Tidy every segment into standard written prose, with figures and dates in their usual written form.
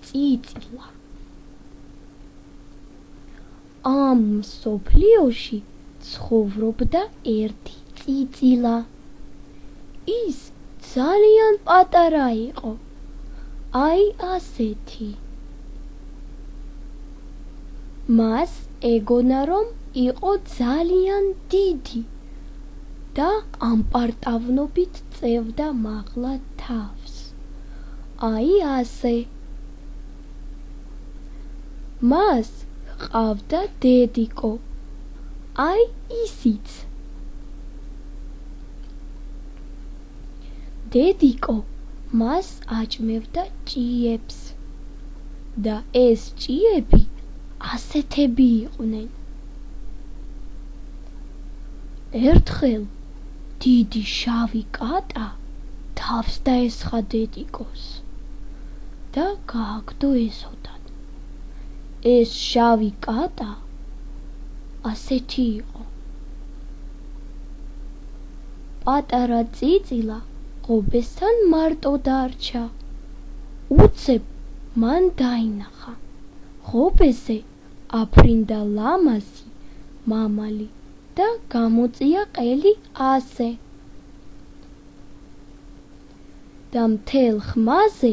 წიწილა. ამ მსოფლიოში ცხოვრობდა ერთი წიწილა. ის ძალიან პატარა იყო, აი ასეთი. მას ეგონა, რომ იყო ძალიან დიდი და ამპარტავნობით წევდა მაღლა თავს. აი ასე. მას ჰყავდა დედიკო, აი ისიც. დედიკო მას აჭმევდა ჭიებს და ეს ჭიები ასეთები იყვნენ. ერთხელ დიდი შავი კატა თავს დაესხა დედიკოს და გააგდო ესოდან. ეს შავი კატა ასეთი იყო. პატარა წიწილა ღობესთან მარტო დარჩა. უცებ მან დაინახა ღობეზე აფრინდა ლამაზი მამალი და გამოწია ყელი ასე. და მთელ ხმაზე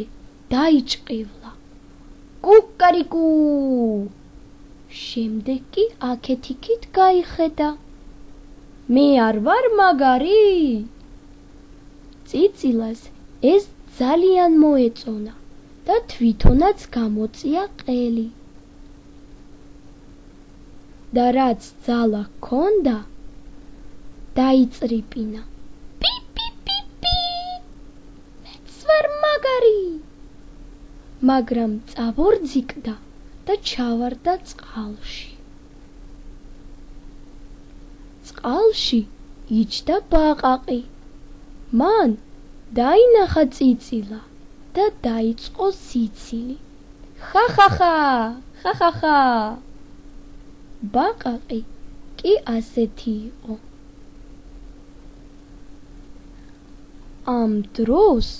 დაიჭყივლა კუკარიკუ. შემდეგ კი აქეთ-იქით გაიხედა. მე არ ვარ მაგარი? წიწილას ეს ძალიან მოეწონა და თვითონაც გამოწია ყელი. და რაც ძალა ჰქონდა, დაიწრიპინა. პი პი პი პი. მეც ვარ მაგარი. მაგრამ წაბორძიკდა და ჩავარდა წყალში. წყალში იჯდა ბაყაყი. მან დაინახა წიწილა და დაიწყო სიცილი. ხახახა, ხახახა. ბაყაყი კი ასეთი იყო. ამ დროს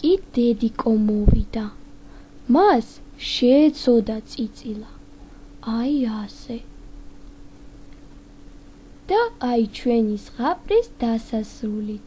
კი დედიკო მოვიდა. მას შეეცოდა წიწილა, აი ასე. და აი ჩვენი ზღაპრის დასასრულით.